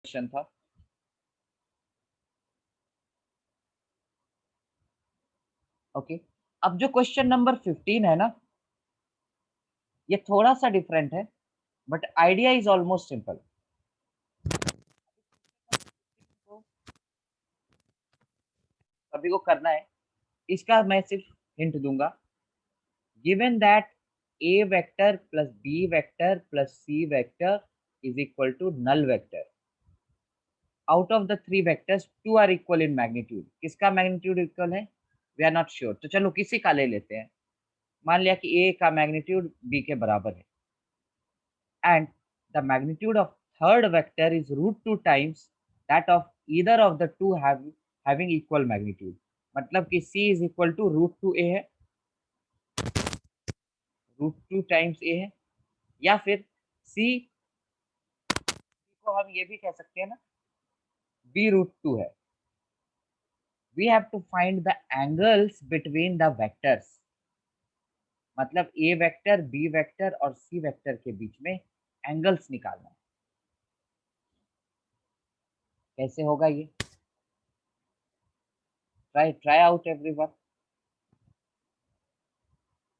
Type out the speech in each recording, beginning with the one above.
Question था। Okay, अब जो क्वेश्चन नंबर 15 है ना, ये थोड़ा सा डिफरेंट है but idea is almost simple. सभी को करना है, इसका मैं सिर्फ हिंट दूंगा। Given that a vector plus b vector plus c vector is equal to null vector, out of the three vectors two are equal in magnitude. किसका magnitude equal है? वी आर नॉट श्योर, तो चलो किसी का ले लेते हैं। मान लिया कि ए का मैग्नीट्यूड बी के बराबर है and the magnitude of third vector is root 2 times that of either of the two having equal magnitude। मतलब कि c is equal to root 2 a है, root 2 times a है, या फिर c को हम ये भी कह सकते हैं ना, b root 2 है। we have to find the angles between the vectors, मतलब a वेक्टर b वेक्टर और c वेक्टर के बीच में एंगल्स निकालना है। कैसे होगा ये? Try out everyone.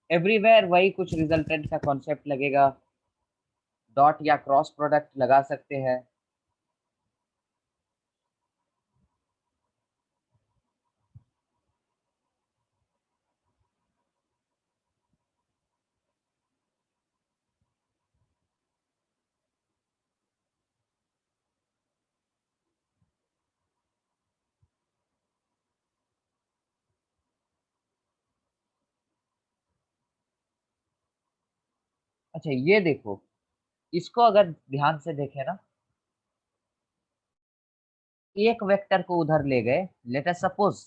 एवरीवेयर वही कुछ रिजल्टेंट का कॉन्सेप्ट लगेगा, डॉट या क्रॉस प्रोडक्ट लगा सकते हैं। अच्छा ये देखो, इसको अगर ध्यान से देखें ना, एक वेक्टर को उधर ले गए, लेट अस सपोज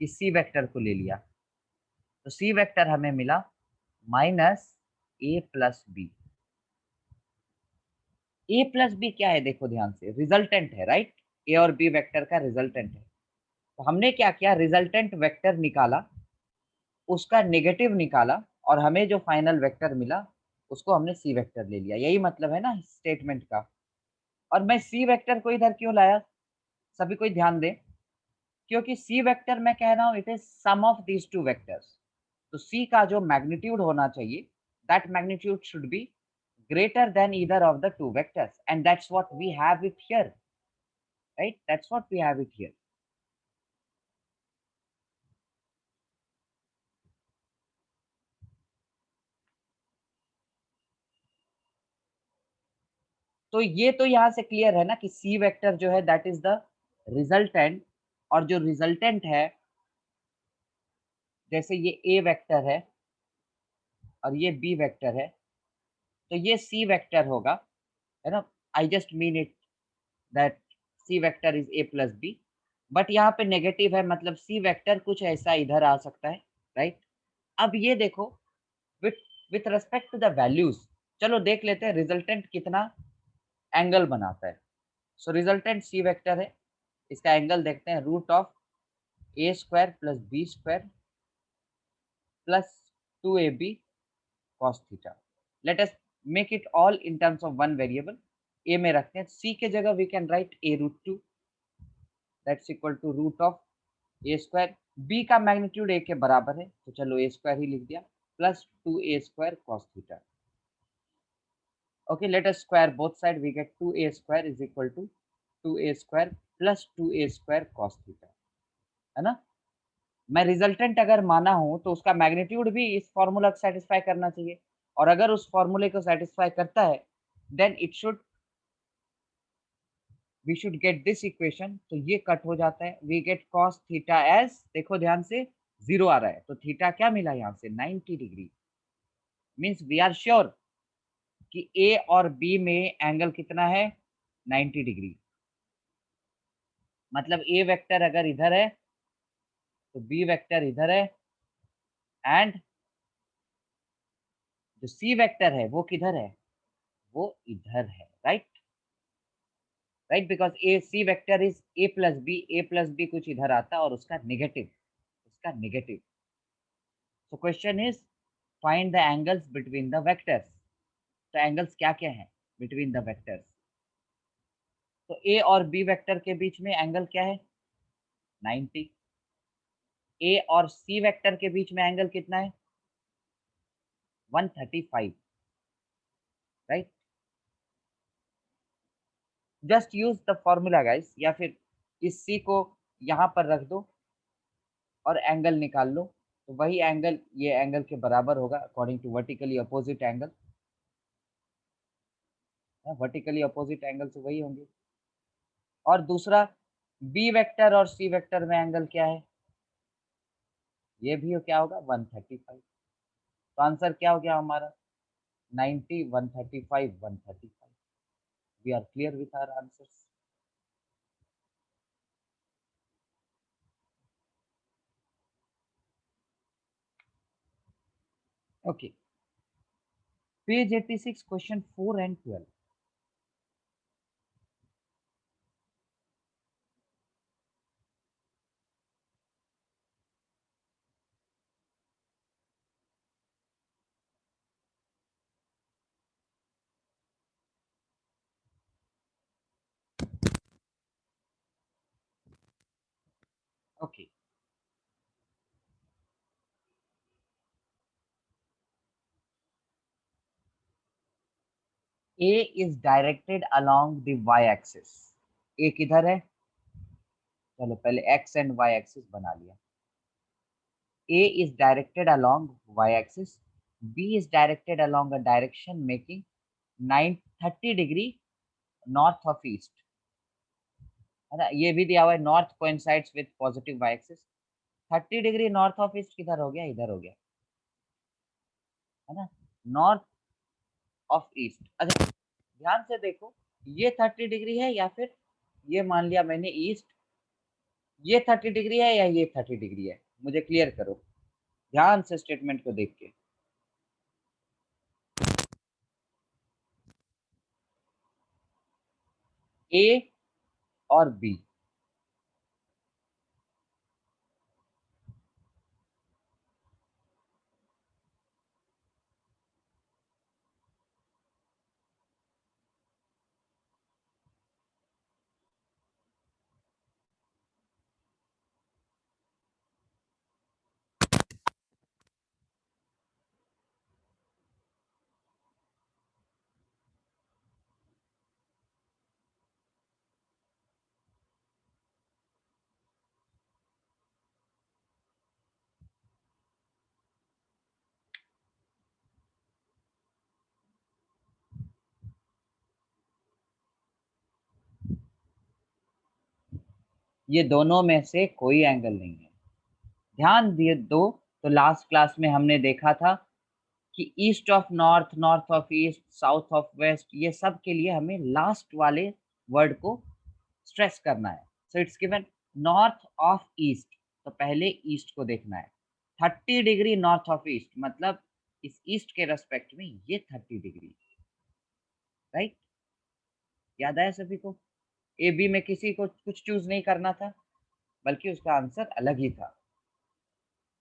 कि सी वेक्टर को ले लिया, तो सी वेक्टर हमें मिला minus A plus b. A plus B क्या है? देखो ध्यान से, रिजल्टेंट है, राइट? ए और बी वेक्टर का रिजल्टेंट है। तो हमने क्या किया, रिजल्टेंट वेक्टर निकाला, उसका नेगेटिव निकाला, और हमें जो फाइनल वेक्टर मिला उसको हमने सी वेक्टर ले लिया। यही मतलब है ना स्टेटमेंट का। और मैं सी वेक्टर को इधर क्यों लाया, सभी कोई ध्यान दे, क्योंकि सी वेक्टर मैं कह रहा हूं it is sum of these two vectors. तो सी का जो मैग्नीट्यूड होना चाहिए, that magnitude should be greater than either of the two vectors, and that's what we have it here, right? That's what we have it here. तो ये तो यहाँ से क्लियर है ना कि सी वेक्टर जो है दैट इज द रिजल्टेंट, और जो रिजल्टेंट है, जैसे ये ए वेक्टर है और ये बी वेक्टर है, तो ये सी वेक्टर होगा, है ना? I just mean it that c vector is a plus b, but यहाँ पे नेगेटिव है, मतलब सी वेक्टर कुछ ऐसा इधर आ सकता है, राइट? अब ये देखो, with with respect to the values, चलो देख लेते हैं रिजल्टेंट कितना एंगल बनाता है। सो रिजल्टेंट सी वेक्टर है, इसका एंगल देखते हैं, root of A square plus B square plus 2ab cos theta. Let us make it all in terms of one variable. A में रखते हैं, सी के जगह we can write A root 2, that's equal to root of A square. B का magnitude A के बराबर है, तो चलो ए स्क्वायर ही लिख दिया, plus 2a square cos theta. Okay, let us square both side, we get 2a square is equal to 2a square plus 2a square cos theta, है ना? मैं रिजल्टेंट अगर माना हूं तो उसका मैग्नीट्यूड भी इस फॉर्मूला को सेटिस्फाई करना चाहिए, और अगर उस फॉर्मूले को सेटिस्फाई करता है then it should, we should get this equation. तो ये कट हो जाता है, we get cos theta as, देखो ध्यान से, जीरो आ रहा है, तो थीटा क्या मिला यहाँ से, 90 degree. Means we are sure कि ए और बी में एंगल कितना है, 90 डिग्री। मतलब ए वेक्टर अगर इधर है तो बी वेक्टर इधर है, एंड जो सी वेक्टर है वो किधर है, वो इधर है, right? Right, because a c vector is a plus b, a plus b कुछ इधर आता है और उसका नेगेटिव, उसका negative. So question is find the angles between the vectors. तो एंगल्स क्या क्या है बिटवीन द वेक्टर्स? तो ए और बी वेक्टर के बीच में एंगल क्या है? 90। ए और सी वेक्टर के बीच में एंगल कितना है? 135, right? Just use the formula guys, या फिर इस सी को यहाँ पर रख दो और एंगल निकाल लो, तो वही एंगल ये एंगल के बराबर होगा according to vertically opposite angle. Vertically opposite angle से वही होंगे। और दूसरा, बी वेक्टर और सी वेक्टर में एंगल क्या है? ये भी क्या होगा? 135। तो आंसर क्या हो गया हमारा? 90, 135, 135। We are clear with our answers. Okay, page 86, question 4 and 12। Okay, A is directed along the y axis। A किधर है? चलो पहले x एंड y एक्सिस बना लिया। A is directed along y axis, B is directed along a direction making 930 degree north of east, है ना? ये भी दिया हुआ है north coincides with positive y axis. 30 degree north of east किधर हो गया? इधर हो गया, है ना? North of east. अच्छा ध्यान से देखो, ये 30 डिग्री है या फिर ये मान लिया मैंने ईस्ट, ये 30 डिग्री है या ये 30 डिग्री है? मुझे क्लियर करो ध्यान से स्टेटमेंट को देख के। ए और बी, ये दोनों में से कोई एंगल नहीं है। ध्यान दिए दो, तो लास्ट क्लास में हमने देखा था कि east of north, north of east, south of west, ये सब के लिए हमें लास्ट वाले वर्ड को स्ट्रेस करना है। So it's given north of east, तो पहले ईस्ट को देखना है। 30 डिग्री नॉर्थ ऑफ ईस्ट मतलब इस ईस्ट के रेस्पेक्ट में ये 30 डिग्री, राइट? याद आया सभी को? ए बी में किसी को कुछ चूज नहीं करना था, बल्कि उसका आंसर अलग ही था।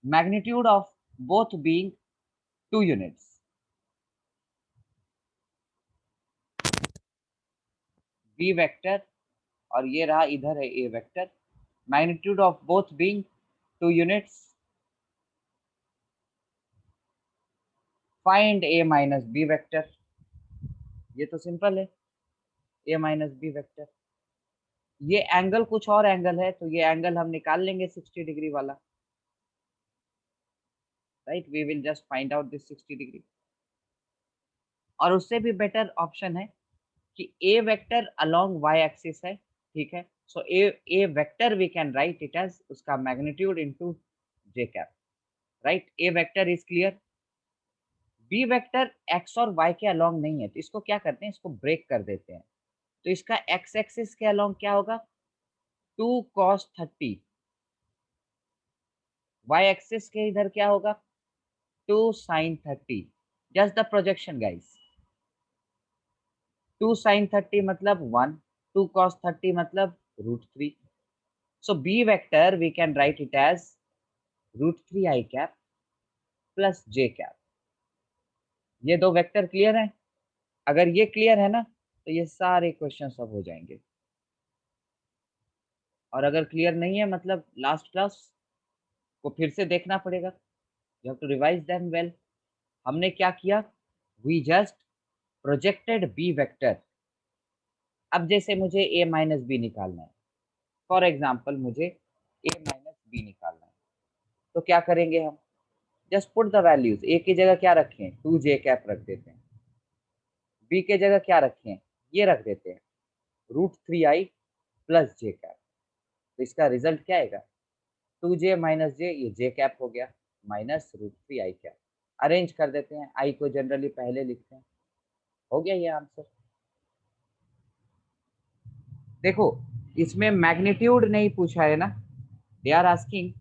Magnitude of both being 2 units. B vector और ये रहा इधर है A vector, magnitude of both being 2 units, find A minus B vector. ये तो सिंपल है, ए माइनस बी वेक्टर। ये एंगल कुछ और एंगल है, तो ये एंगल हम निकाल लेंगे 60 डिग्री वाला, right? We will just find out this 60 degree. और उससे भी बेटर ऑप्शन है कि A vector along Y axis है, ठीक है? So A vector we can write it as उसका magnitude into J cap, right? A vector is clear. B vector X और वाई के अलोंग नहीं है, तो इसको क्या करते हैं, इसको ब्रेक कर देते हैं। तो इसका एक्स एक्सिस के अलोंग क्या होगा? 2 cos 30। वाई एक्सिस के इधर क्या होगा? 2 sin 30। Just the projection guys. 2 sin 30 मतलब 1, 2 cos 30 मतलब √3। So B vector we can write it as √3 I cap plus J cap। ये दो वेक्टर क्लियर हैं? अगर ये क्लियर है ना, तो ये सारे क्वेश्चन सब हो जाएंगे। और अगर क्लियर नहीं है मतलब लास्ट क्लास को फिर से देखना पड़ेगा। You have to revise them well. हमने क्या किया? We just projected b vector. अब जैसे मुझे ए माइनस बी निकालना है, फॉर एग्जाम्पल मुझे ए माइनस बी निकालना है, तो क्या करेंगे हम? Just put the values. A की जगह क्या रखें? 2j कैप रख देते हैं। बी के जगह क्या रखें? ये रख देते हैं √3i प्लस जे कैप। तो इसका रिजल्ट क्या आएगा? 2j माइनस जे, ये जे कैप हो गया, माइनस √3i कैप। अरेंज कर देते हैं, आई को जनरली पहले लिखते हैं। हो गया ये आंसर। देखो, इसमें मैग्नीट्यूड नहीं पूछा है ना, they are asking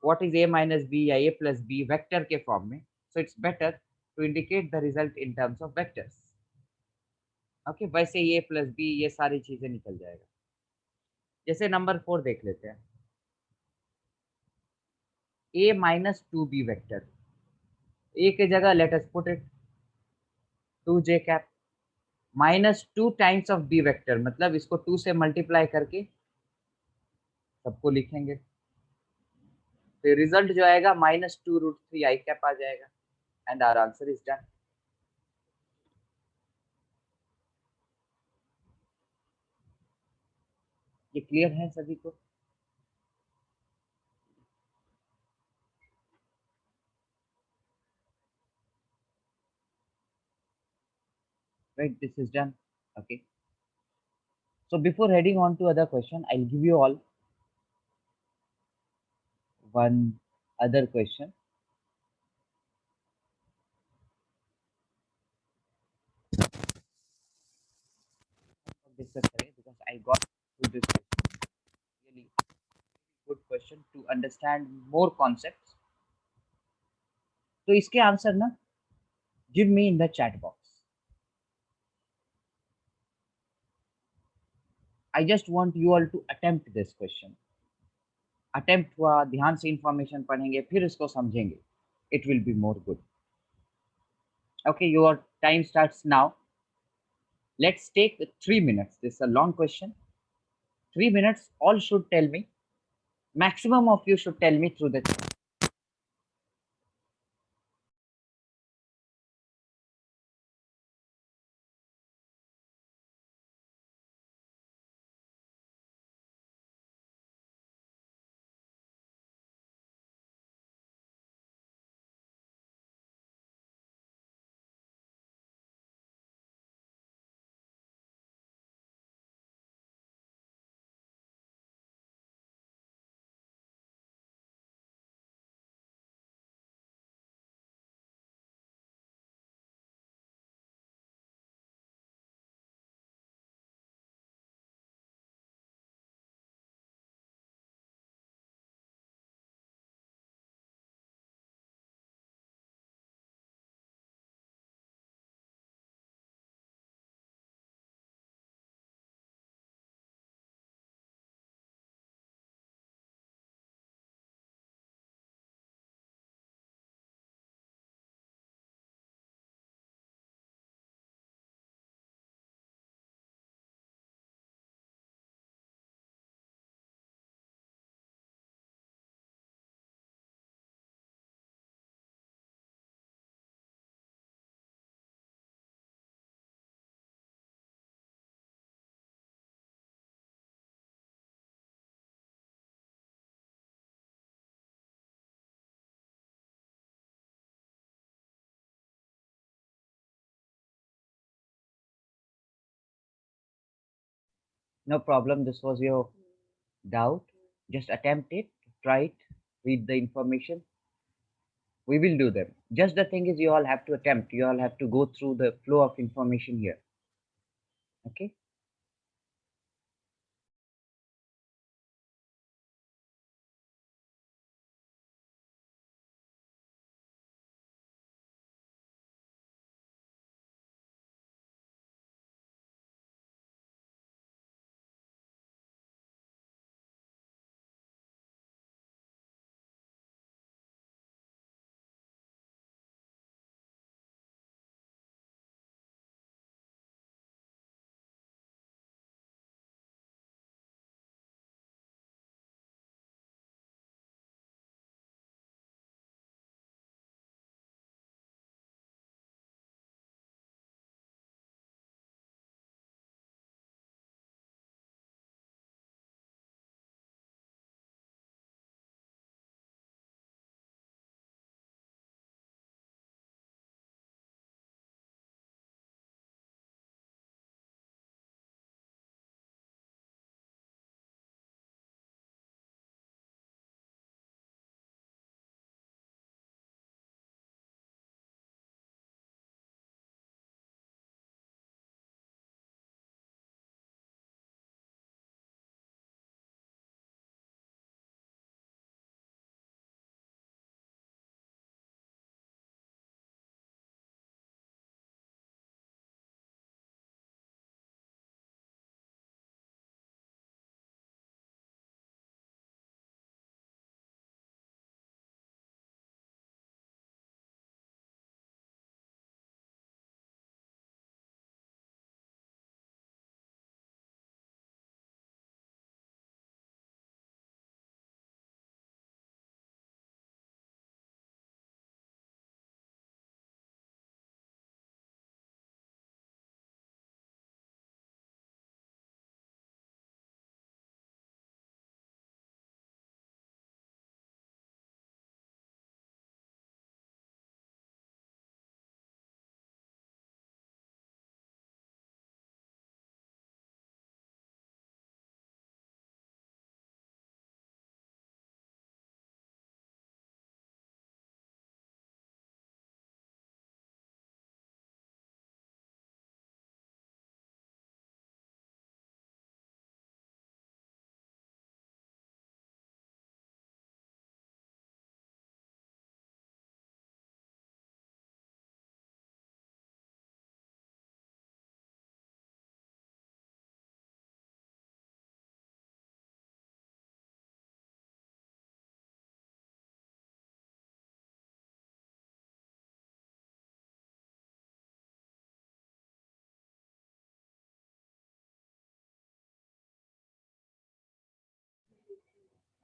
what is a minus b या a plus b वेक्टर के फॉर्म में, so it's better to indicate the result in terms of vectors. Okay वैसे a plus b ये सारी चीजें निकल जाएगा। जैसे नंबर 4 देख लेते हैं, a minus 2b vector. a के जगह let us put it 2j cap minus 2 times of b vector, मतलब इसको 2 से मल्टीप्लाई करके सबको लिखेंगे, तो रिजल्ट जो आएगा -2√3i कैप आ जाएगा and our answer is done. ये क्लियर है सभी को? Right, this is done. Okay, so before heading on to other question, I'll give you all one other question. Discuss करें because I got through this question. Really good question to understand more concepts. तो इसके answer ना give me in the chat box. I just want you all to attempt this question. Attempt हुआ, ध्यान से information पढ़ेंगे, फिर इसको समझेंगे. It will be more good. Okay, your time starts now. Let's take 3 minutes. This is a long question. 3 minutes. All should tell me. Maximum of you should tell me through the chat. No problem. This was your doubt. Just attempt it, try it, read the information. We will do them. Just the thing is, you all have to attempt. You all have to go through the flow of information here. Okay.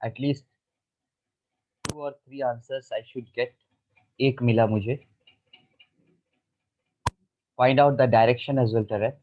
At least 2 और 3 answers I should gate. एक मिला मुझे. Find out the direction as well Terence.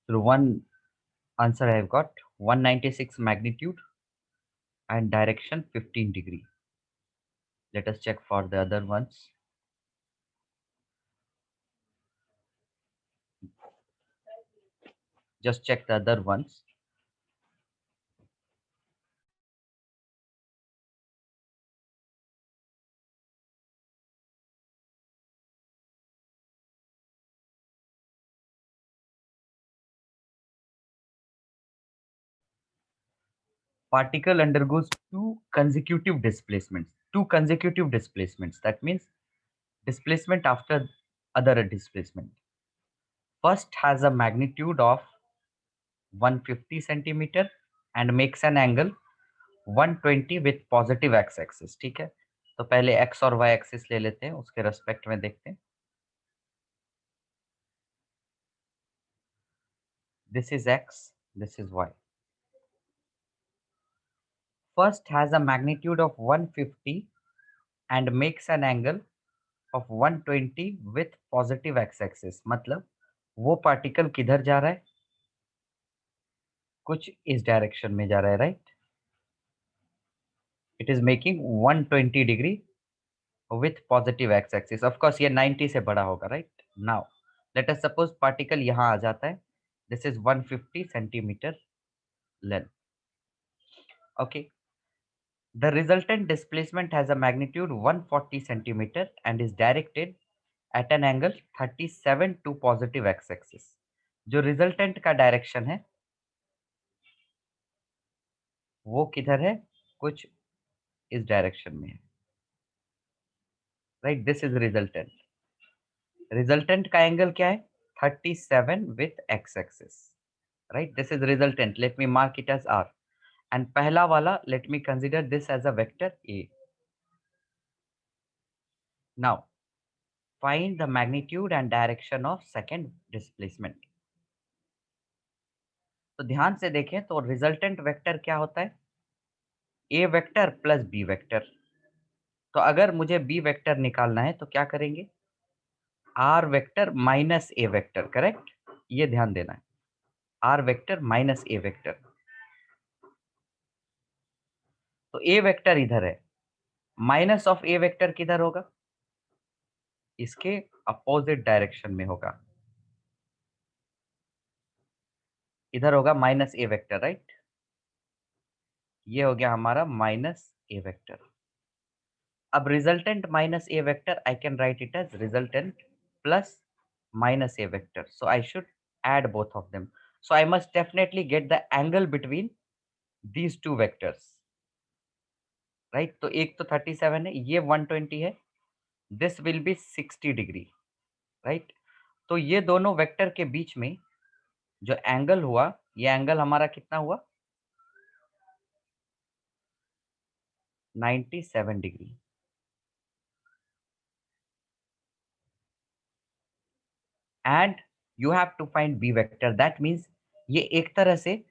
So one answer I have got 196 magnitude and direction 15 degree. Let us check for the other ones. Just check the other ones. Particle undergoes two consecutive displacements. Two consecutive displacements. That means displacement after other displacement. First has a magnitude of 150 centimeter and makes an angle 120 with positive x axis. ठीक है, तो पहले x और y axis ले लेते हैं, उसके respect में देखते हैं. This is x, this is y. First has a magnitude of 150 and makes an angle of 120 with positive x axis. मतलब वो पार्टिकल किधर जा रहा है, कुछ इस डायरेक्शन में जा रहा है, right. It is making 120 degree with positive x axis. Of course ये 90 से बड़ा होगा, right. Now let us suppose particle यहाँ आ जाता है. This is 150 centimeter length. Okay, the resultant displacement has a magnitude 140 centimeter and is directed at an angle 37 to positive x axis. जो resultant का direction है वो किधर है, कुछ इस डायरेक्शन में है, right. This is resultant. Resultant का एंगल क्या है, 37 with x axis, right. This is resultant. Let me mark it as r. And पहला वाला let me consider this as a vector a. Now find the magnitude and direction of second displacement. तो ध्यान से देखें तो resultant vector क्या होता है, A vector plus b vector. तो अगर मुझे बी वेक्टर निकालना है तो क्या करेंगे, r vector minus a vector, correct. ये ध्यान देना है, r vector minus a vector. तो ए वेक्टर इधर है, माइनस ऑफ ए वेक्टर किधर होगा, इसके अपोजिट डायरेक्शन में होगा, इधर होगा माइनस ए वेक्टर, राइट. ये हो गया हमारा माइनस ए वेक्टर. अब resultant minus a vector I can write it as resultant plus minus a vector. So I should add both of them. So I must definitely get the angle between these two vectors, right. तो एक तो 37 है, ये 120 है, this will be 60 degree, right. तो ये दोनों vector के बीच में जो एंगल हुआ, ये एंगल हमारा कितना हुआ, 97 degree. And you have to find b vector, that means ये एक तरह से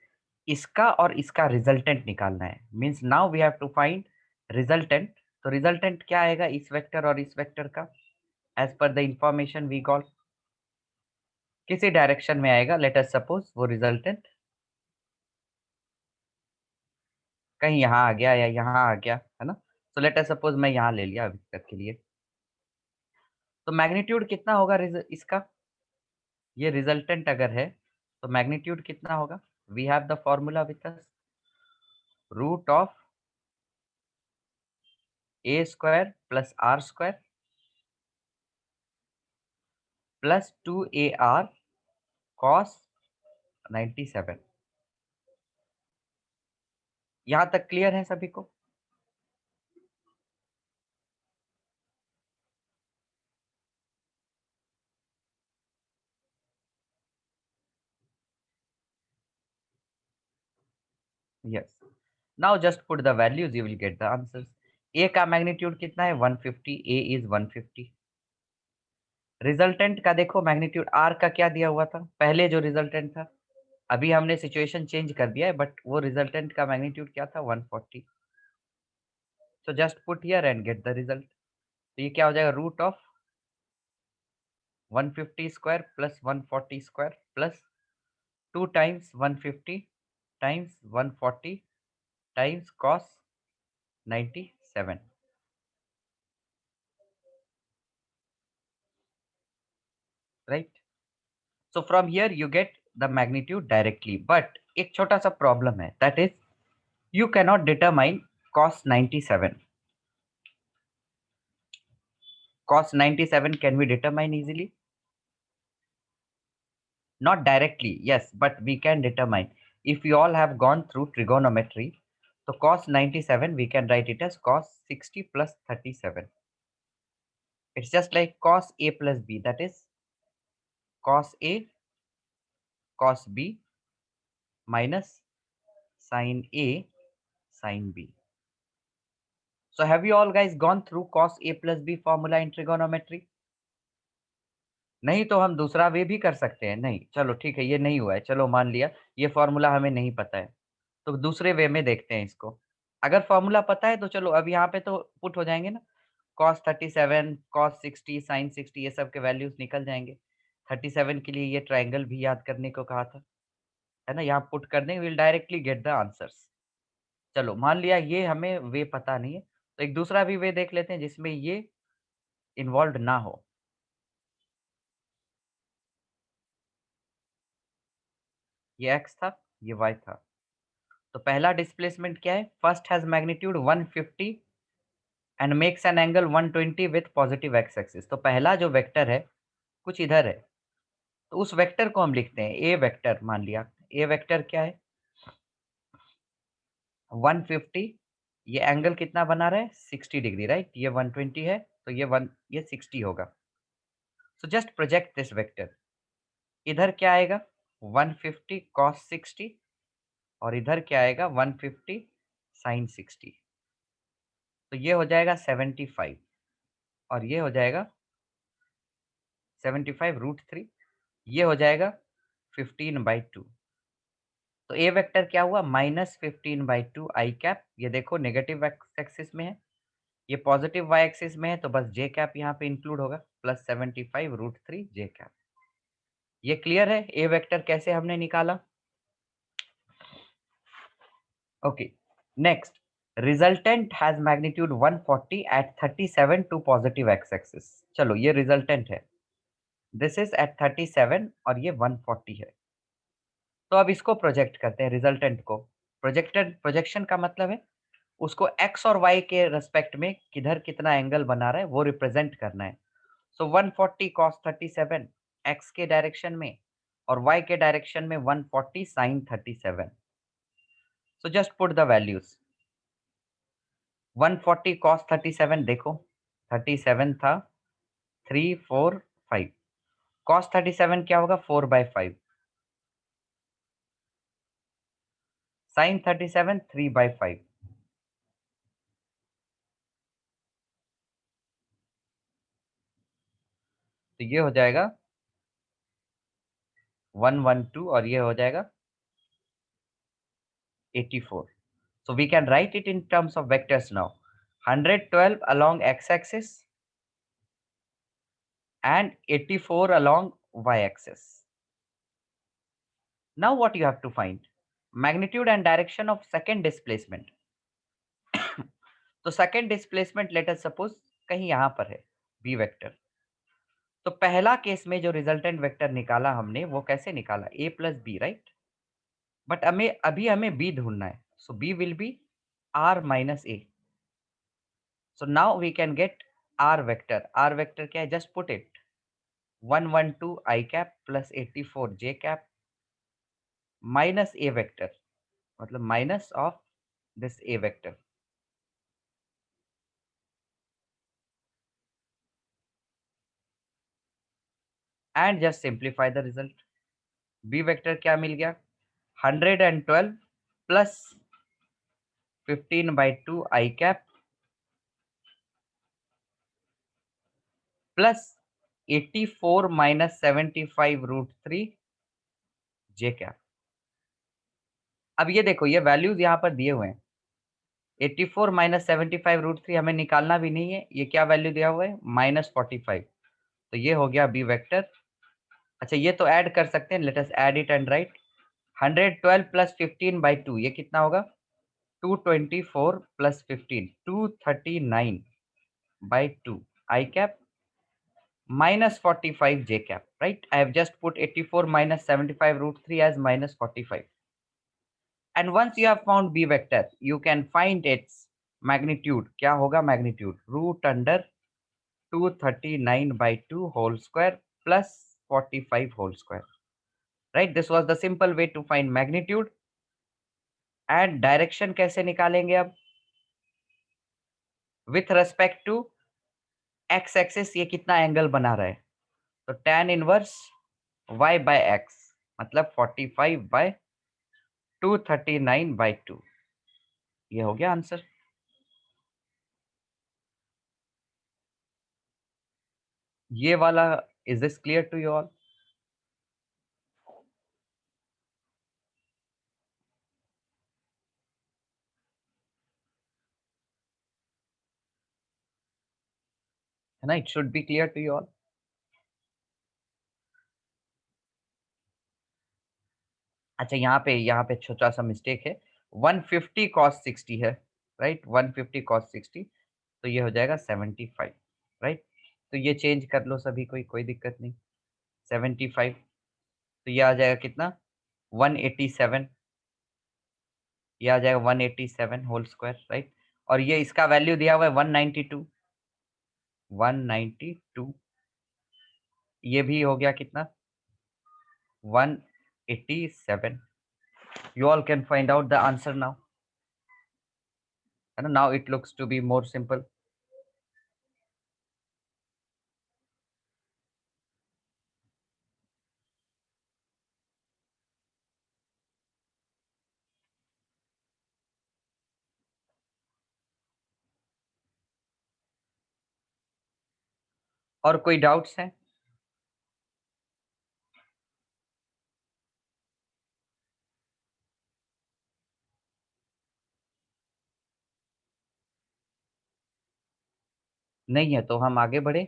इसका और इसका रिजल्टेंट निकालना है। Means now we have to find resultant. तो रिजल्टेंट क्या आएगा इस वेक्टर और इस वेक्टर का, as per the information we got, किसी डायरेक्शन में आएगा। लेट अस सपोज वो रिजल्टेंट कहीं यहाँ आ गया या यहाँ आ गया, है ना। सो लेट अस सपोज मैं यहाँ ले लिया वेक्टर के लिए। तो मैग्नीट्यूड कितना होगा इसका, ये रिजल्टेंट अगर है तो मैग्नीट्यूड कितना होगा। We have the formula with us, root of A square plus R square plus 2AR कॉस 97। यहां तक क्लियर है सभी को। Yes, now just put the values, you will get the answers. A का मैग्नीट्यूड कितना है 150, ए इज 150। रिजल्टेंट का देखो मैग्नीट्यूड, आर का क्या दिया हुआ था पहले जो रिजल्टेंट था, अभी हमने सिचुएशन चेंज कर दिया है, बट वो रिजल्टेंट का मैग्नीट्यूड क्या था 140। So just put here and get the result. तो ये क्या हो जाएगा, root of 150 square plus 140 square plus 2 times 150 times 140 times cos 97, right? So from here you get the magnitude directly, but एक छोटा सा problem है, that is you cannot determine cos 97. Cos 97 can we determine easily? Not directly, yes, but we can determine. If we all have gone through trigonometry, so cos 97 we can write it as cos 60 plus 37. It's just like cos A plus B, that is cos A cos B minus sin A sin B. So have you all guys gone through cos A plus B formula in trigonometry? नहीं तो हम दूसरा वे भी कर सकते हैं। नहीं, चलो ठीक है, ये नहीं हुआ है, चलो मान लिया ये फॉर्मूला हमें नहीं पता है, तो दूसरे वे में देखते हैं इसको। अगर फॉर्मूला पता है तो चलो अब यहाँ पे तो पुट हो जाएंगे ना, cos 37 cos 60 sin 60 ये सब के वैल्यूज निकल जाएंगे। 37 के लिए ये ट्राइंगल भी याद करने को कहा था, है ना, यहाँ पुट कर देंगे, will directly get the answers. चलो मान लिया ये हमें वे पता नहीं है, तो एक दूसरा भी वे देख लेते हैं जिसमें ये इन्वॉल्व ना हो। ये x था, ये y था। तो पहला डिस्प्लेसमेंट क्या है, first has magnitude 150 and makes an angle 120 with positive x axis. तो पहला जो वेक्टर है कुछ इधर है, तो उस वेक्टर को हम लिखते हैं ए वेक्टर। मान लिया ए वेक्टर क्या है 150, ये एंगल कितना बना रहा है 60 डिग्री, राइट। ये 120 है तो ये 60 होगा। So just project this vector, इधर क्या आएगा 150 cos 60 और इधर क्या आएगा 150 sin 60। तो ये हो जाएगा 75 और ये हो जाएगा 75 रूट 3, ये हो जाएगा 15/2। तो ए वेक्टर क्या हुआ -15/2 आई कैप। ये देखो नेगेटिव एक्स एक्सिस में है, ये पॉजिटिव वाई एक्सिस में है, तो बस जे कैप यहाँ पे इंक्लूड होगा, प्लस 75 रूट 3 जे कैप। ये क्लियर है ए वेक्टर कैसे हमने निकाला। Okay, next, resultant has magnitude 140 at 37 to positive x axis. चलो ये रिजल्टेंट है, दिस इज एट 37 और ये 140 है। तो अब इसको प्रोजेक्ट करते हैं रिजल्टेंट को। प्रोजेक्टेड प्रोजेक्शन का मतलब है उसको एक्स और वाई के रेस्पेक्ट में किधर कितना एंगल बना रहा है वो रिप्रेजेंट करना है। सो 140 cos 37 एक्स के डायरेक्शन में और वाई के डायरेक्शन में 140 sin 37। So just put the values. 140 cos 37 देखो 37 था 3 4 5, cos 37 क्या होगा 4/5, sin 37 3/5। तो ये हो जाएगा 112 और ये हो जाएगा 84. So we can write it in terms of vectors now. 112 along x-axis and 84 along y-axis. Now what you have to find? Magnitude and direction of second displacement. तो second displacement let us suppose कहीं यहाँ पर है b vector. तो पहला case में जो resultant vector निकाला हमने वो कैसे निकाला? a plus b, right? But अभी हमें b ढूंढना है. So b will be r minus a. So now we can get r vector. R vector क्या है? Just put it. 112 I cap plus 84 j cap minus a vector. मतलब minus of this a vector. And just simplify the result. B vector क्या मिल गया? 112 plus 15 by 2 I cap plus 84 minus 75 root 3 j cap. अब ये देखो, ये values यहाँ पर दिए हुए हैं. 84 माइनस 75 रूट 3 हमें निकालना भी नहीं है. ये क्या वैल्यू दिया हुआ है? -45. तो ये हो गया बी वेक्टर. अच्छा, ये तो ऐड कर सकते हैं. Let us add it and right. 112 plus 15 by 2 ये कितना होगा? 224 plus 15 239 by 2 I cap minus 45 j cap, right? I have just put 84 minus 75 root 3 as minus 45. And once you have found b vector, you can find its magnitude. क्या होगा magnitude? Root under 239 by 2 whole square plus 45 whole square. Right? This was the simple way to find magnitude. And direction कैसे निकालेंगे अब? With respect to x axis ये कितना angle बना रहा है? तो tan inverse y by x मतलब 45 by 239 by 2. ये हो गया आंसर. ये वाला, is this clear to you all? है ना? It should be clear to you all. अच्छा, यहाँ पे छोटा सा मिस्टेक है. 150 cos 60 है, राइट? 150 cos 60, तो ये हो जाएगा 75, राइट? तो ये चेंज कर लो सभी, कोई दिक्कत नहीं. 75, तो ये आ जाएगा कितना? 187. ये आ जाएगा 187 होल स्क्वायर, राइट? और ये इसका वैल्यू दिया हुआ है 192. 192, ये भी हो गया कितना? 187. You all can find out the answer now. And now it looks to be more simple. और कोई डाउट्स हैं? नहीं है तो हम आगे बढ़े.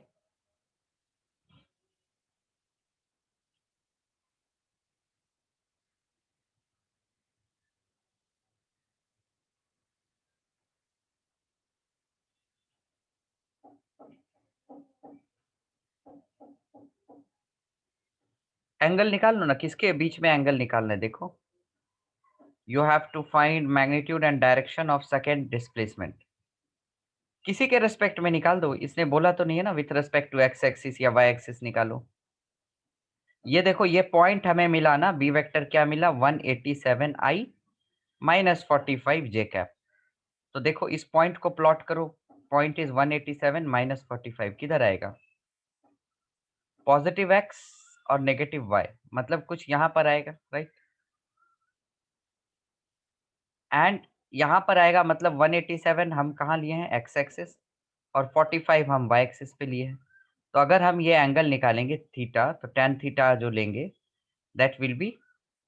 एंगल निकाल लो ना, किसके बीच में एंगल निकालना है देखो. You have to find magnitude and direction of second displacement. किसी के रेस्पेक्ट में निकाल दो. इसने बोला तो नहीं है ना with respect to x axis या वाई एक्सिस निकालो. ये देखो, ये पॉइंट हमें मिला ना, बी वेक्टर क्या मिला? 187 आई माइनस 45 जे कैप. तो देखो इस पॉइंट को प्लॉट करो. Point is 187 minus 45. किधर आएगा? पॉजिटिव एक्स और नेगेटिव वाई, मतलब कुछ यहाँ पर आएगा, राइट? एंड यहाँ पर आएगा, मतलब 187 हम कहाँ लिए हैं? एक्स एक्सिस, और 45 हम वाई एक्सिस पे लिए हैं. तो अगर हम ये एंगल निकालेंगे थीटा, तो tan थीटा जो लेंगे दैट विल बी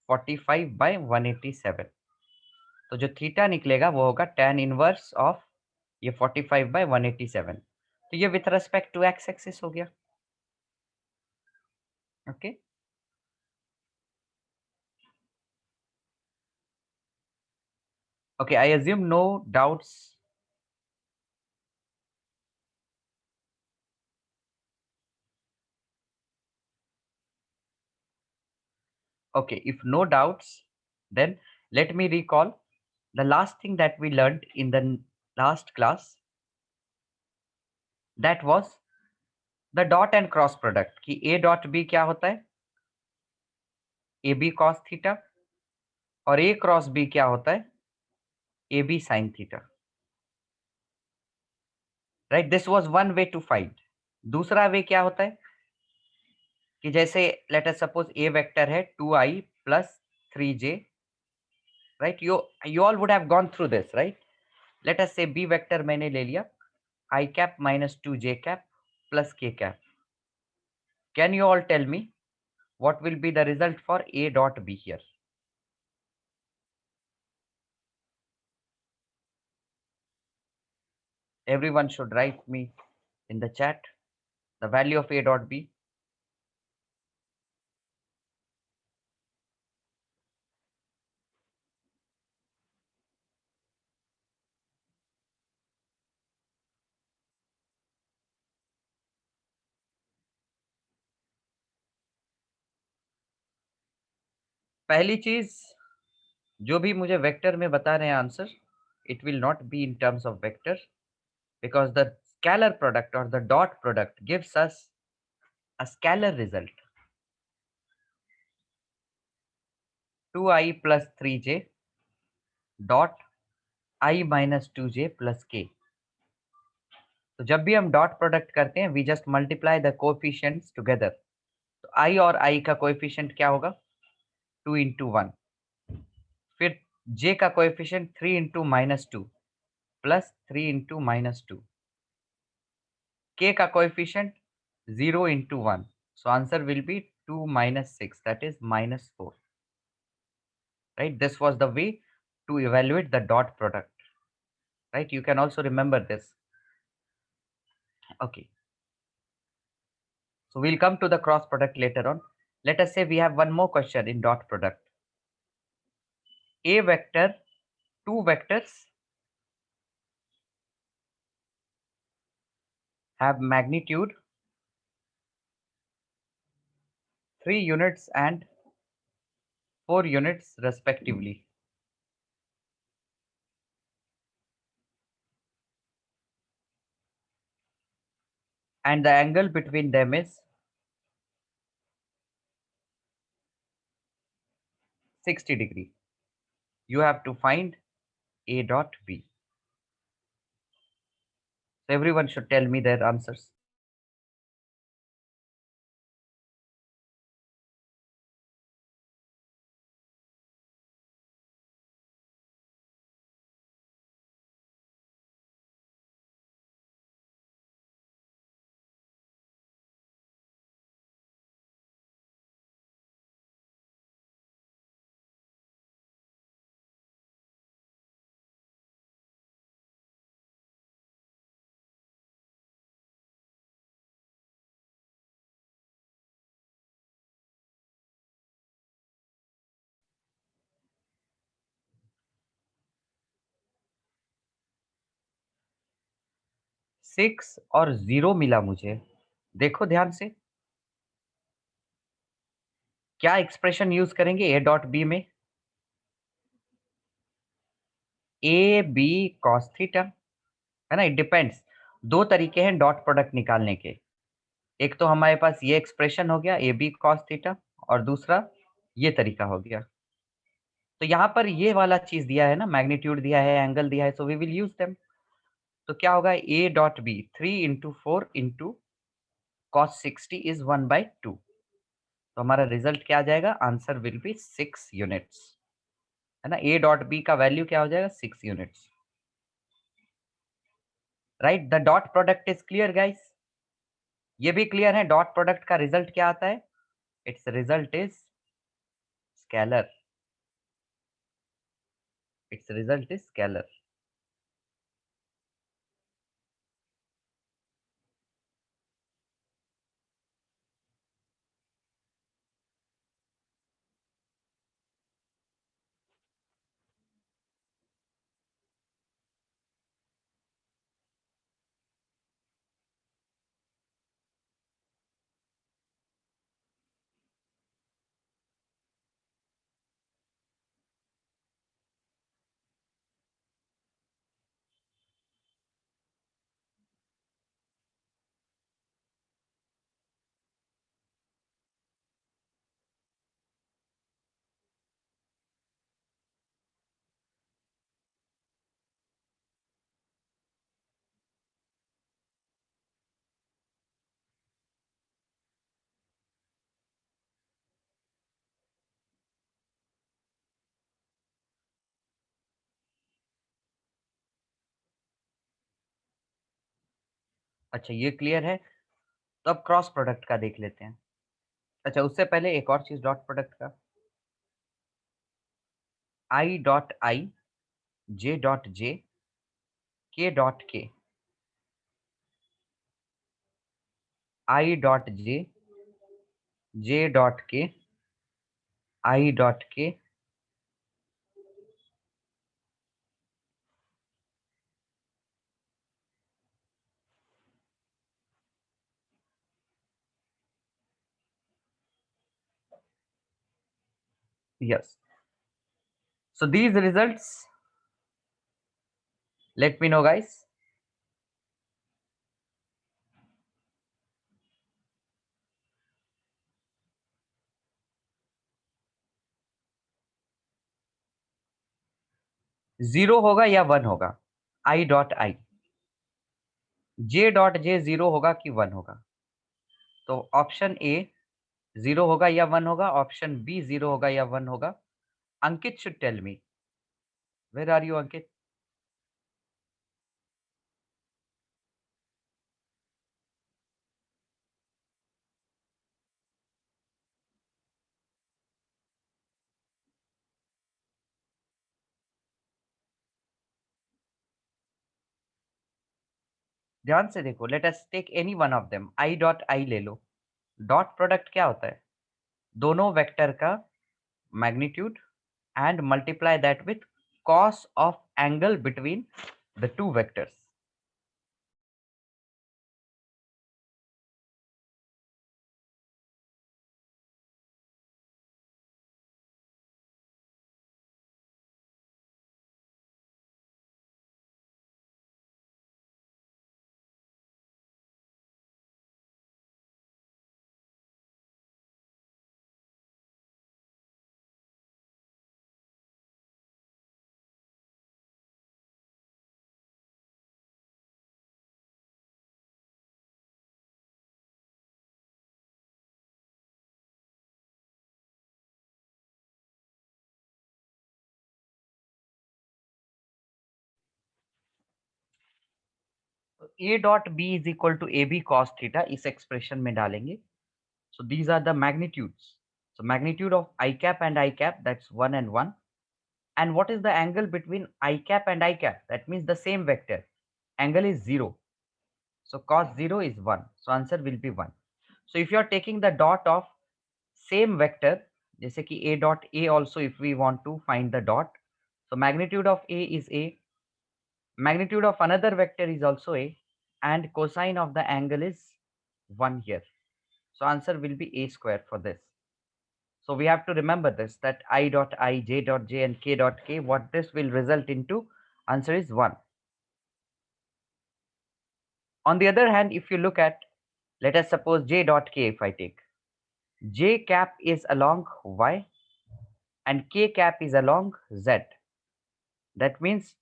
45/187। तो जो थीटा निकलेगा वो होगा tan इनवर्स ऑफ ये 45/187। तो ये with respect to x axis हो गया। Okay okay, I assume no doubts. Okay, if no doubts, then let me recall the last thing that we learned in the last class, that was the dot and cross product कि a dot b क्या होता है, ab cos theta, और a cross b क्या होता है, ab sin theta, right? This was one way to find. दूसरा वे क्या होता है कि जैसे let us suppose a vector है 2i plus 3j, right? You all would have gone through this, right? Let us say b vector मैंने ले लिया I cap minus 2j cap plus k cap. Can you all tell me what will be the result for a dot b here? Everyone should write me in the chat the value of a dot b. पहली चीज जो भी मुझे vector में बता रहे हैं answer, it will not be in terms of vector because the scalar product or the dot product gives us a scalar result 2i plus 3j dot I minus 2j plus k. तो जब भी हम dot product करते हैं we just multiply the coefficients together. तो i और i का coefficient क्या होगा 2 into 1, फिर j का कोएफिशिएंट 3 into -2 प्लस 3 into -2, k का coefficient 0 into 1, so answer will be 2 minus 6, that is -4, right? This was the way to evaluate the dot product, right? You can also remember this. Okay, so we'll come to the cross product later on. Let us say we have one more question in dot product. A vector, two vectors have magnitude 3 units and 4 units respectively, and the angle between them is 60 degree. You have to find A dot B. So everyone should tell me their answers. Six और 0 मिला मुझे। देखो ध्यान से, क्या expression use करेंगे A dot B में? A B cos theta, है ना? It depends. दो तरीके हैं डॉट प्रोडक्ट निकालने के। एक तो हमारे पास ये एक्सप्रेशन हो गया ए बी कॉस थीटा, और दूसरा ये तरीका हो गया। तो यहाँ पर ये वाला चीज दिया है ना, मैग्नीट्यूड दिया है, एंगल दिया है, so we will use them. तो क्या होगा A dot b 3 into 4 into cos 60 is 1/2। तो हमारा रिजल्ट क्या आ जाएगा? आंसर विल बी 6 यूनिट्स, है ना? A डॉट बी का वैल्यू क्या हो जाएगा? 6 units, right? The dot product is clear guys? ये भी क्लियर है डॉट प्रोडक्ट का रिजल्ट क्या आता है? It's result is scalar. Its result is scalar. अच्छा, ये क्लियर है। तो अब क्रॉस प्रोडक्ट का देख लेते हैं। अच्छा, उससे पहले एक और चीज डॉट प्रोडक्ट का। आई डॉट आई, जे डॉट जे, के डॉट के। I dot J, J dot के, आई डॉट के, yes. So these results, let me know guys. Zero होगा या वन होगा? आई डॉट आई। जे डॉट जे जीरो होगा कि वन होगा? तो ऑप्शन ए जीरो होगा या वन होगा, ऑप्शन बी जीरो होगा या वन होगा। Ankit should tell me. Where are you Ankit? ध्यान से देखो, let us take any one of them. I dot I ले लो। डॉट प्रोडक्ट क्या होता है? दोनों वेक्टर का magnitude and multiply that with cos of angle between the two vectors. A dot B is equal to AB cos theta इस expression में डालेंगे. So these are the magnitudes. So magnitude of I cap and I cap, that's 1 and 1. And what is the angle between I cap and I cap? That means the same vector. Angle is 0. So cos 0 is 1. So answer will be 1. So if you are taking the dot of same vector, जैसे कि A dot A also, if we want to find the dot, so magnitude of A is A, magnitude of another vector is also A, and cosine of the angle is 1 here. So answer will be A square for this. So we have to remember this, that I dot I, J dot J, and K dot K, what this will result into, answer is 1. On the other hand, if you look at, let us suppose J dot K, if I take, J cap is along Y and K cap is along Z. That means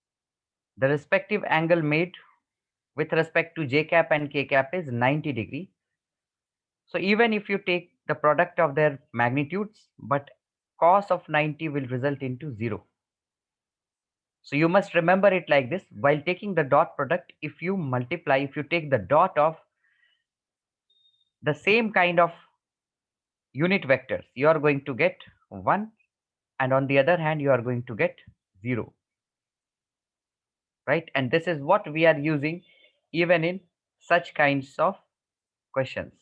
the respective angle made with respect to J cap and K cap is 90 degree. So even if you take the product of their magnitudes, but cos of 90 will result into 0. So you must remember it like this. While taking the dot product, if you multiply, if you take the dot of the same kind of unit vectors, you are going to get 1 and on the other hand you are going to get 0, right? And this is what we are using even in such kinds of questions.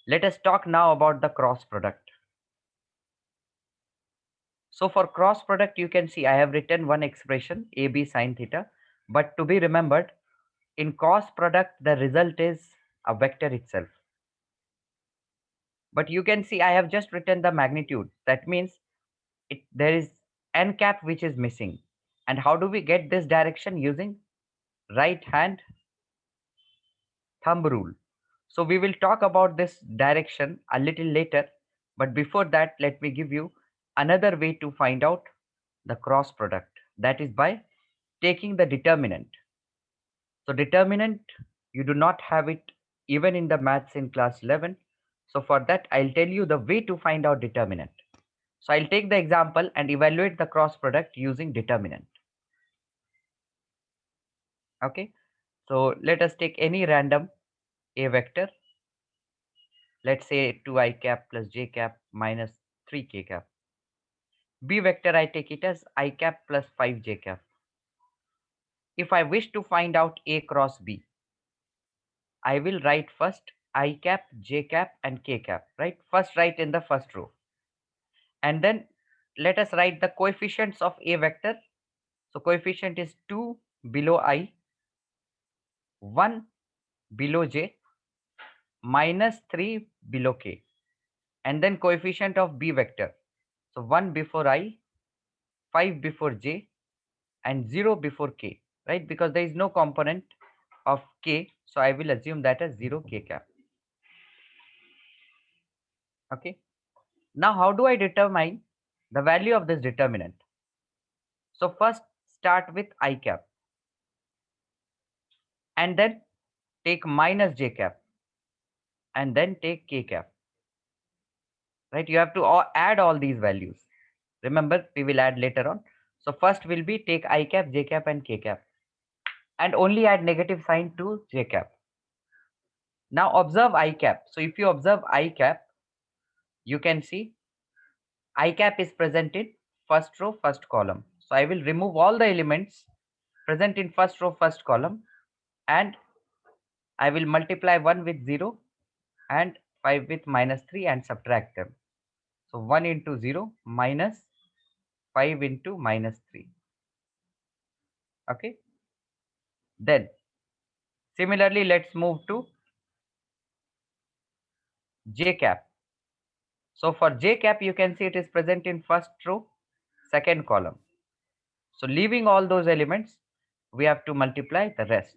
Let us talk now about the cross product. So for cross product, you can see I have written one expression AB sine theta, but to be remembered, in cross product the result is a vector itself. But you can see I have just written the magnitude. That means there is n cap which is missing. And how do we get this direction? Using right hand thumb rule. So we will talk about this direction a little later. But before that, let me give you another way to find out the cross product. That is by taking the determinant. So determinant, you do not have it even in the maths in class 11. So for that, I'll tell you the way to find out determinant. So I'll take the example and evaluate the cross product using determinant. Okay. So let us take any random A vector. Let's say 2i cap plus j cap minus 3k cap. B vector, I take it as I cap plus 5j cap. If I wish to find out A cross B, I will write first I cap, j cap and k cap, right? First write in the first row. And then let us write the coefficients of A vector. So coefficient is 2 below I, 1 below j, minus 3 below k. And then coefficient of B vector. So 1 before I, 5 before j, and 0 before k, right? Because there is no component of k, so I will assume that as 0 k cap. Okay. Now how do I determine the value of this determinant? So first start with I cap and then take minus j cap and then take k cap, right? You have to add all these values. Remember, we will add later on. So first will be take I cap, j cap and k cap and only add negative sign to j cap. Now observe I cap. So if you observe I cap, you can see I cap is present in first row, first column. So I will remove all the elements present in first row, first column, and I will multiply 1 with 0 and 5 with minus 3 and subtract them. So 1 into 0 minus 5 into minus 3. Okay. Then similarly, let's move to J cap. So for J cap, you can see it is present in first row, second column. So leaving all those elements, we have to multiply the rest.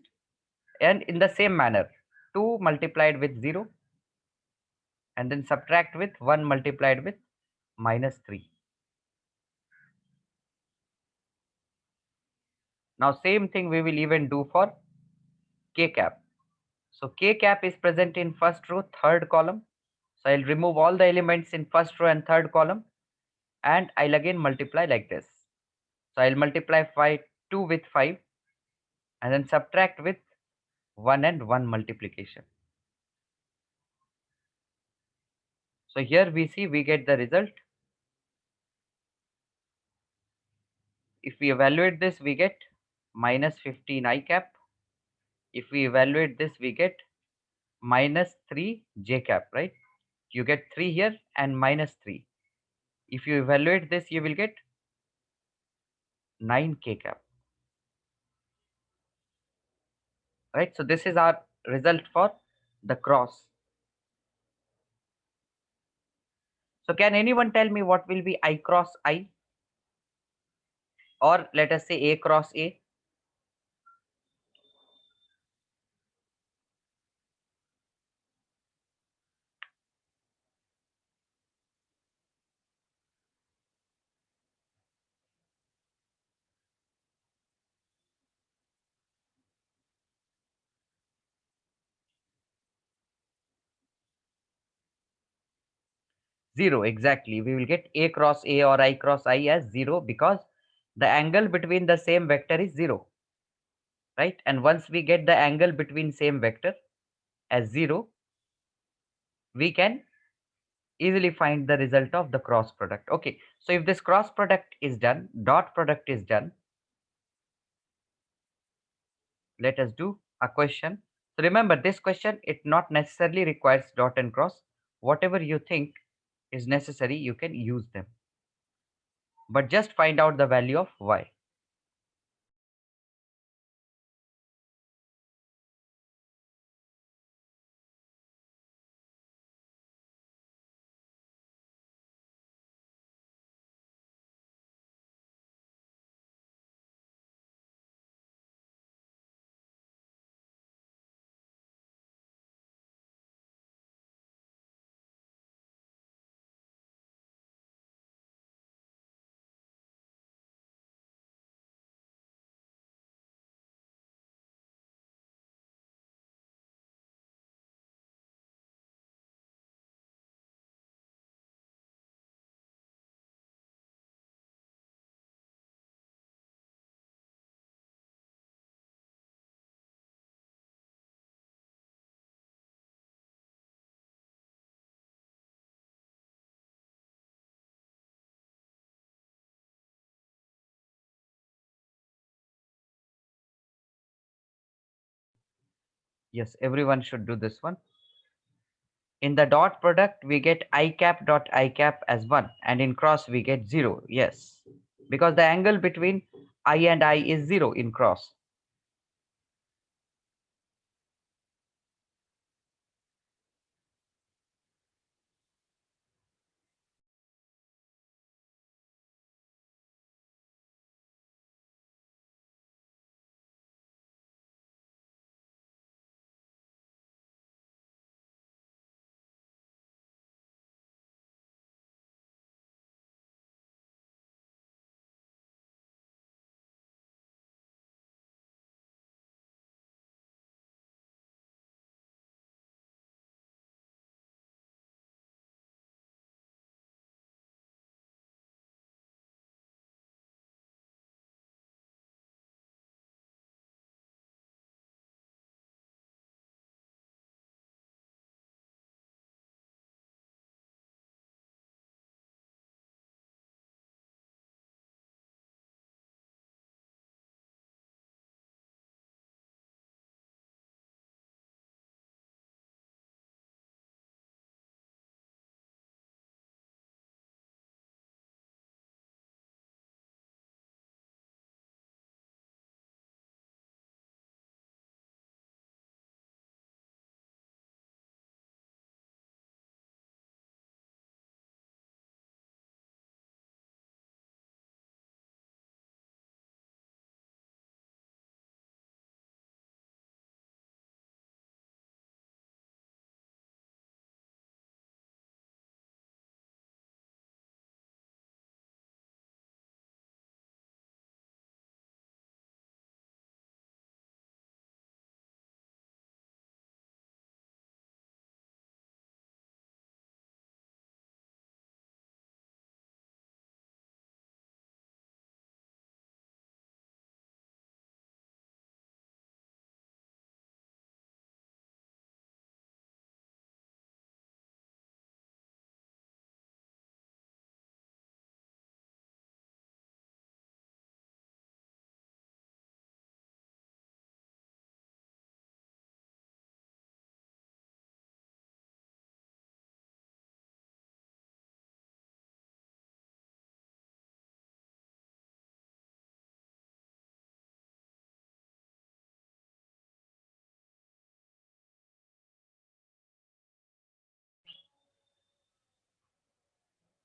And in the same manner, 2 multiplied with 0 and then subtract with 1 multiplied with minus 3. Now same thing we will even do for K cap. So K cap is present in first row, third column. So I'll remove all the elements in first row and third column and I'll again multiply like this. So I'll multiply 2 with 5 and then subtract with 1 and 1 multiplication. So here we see we get the result. If we evaluate this, we get minus 15 I cap. If we evaluate this, we get minus 3 j cap, right? You get 3 here and minus 3. If you evaluate this, you will get 9 k cap, right? So this is our result for the cross. So can anyone tell me what will be I cross I? Or let us say A cross A? 0, exactly. We will get A cross A or I cross I as 0 because the angle between the same vector is 0, right? And once we get the angle between same vector as 0, we can easily find the result of the cross product. Okay, so if this cross product is done, dot product is done, let us do a question. So remember, this question, it not necessarily requires dot and cross. Whatever you think is necessary, you can use them, but just find out the value of y. Yes, everyone should do this one. In the dot product, we get I cap dot I cap as 1, and in cross, we get 0. Yes, because the angle between I and I is 0 in cross.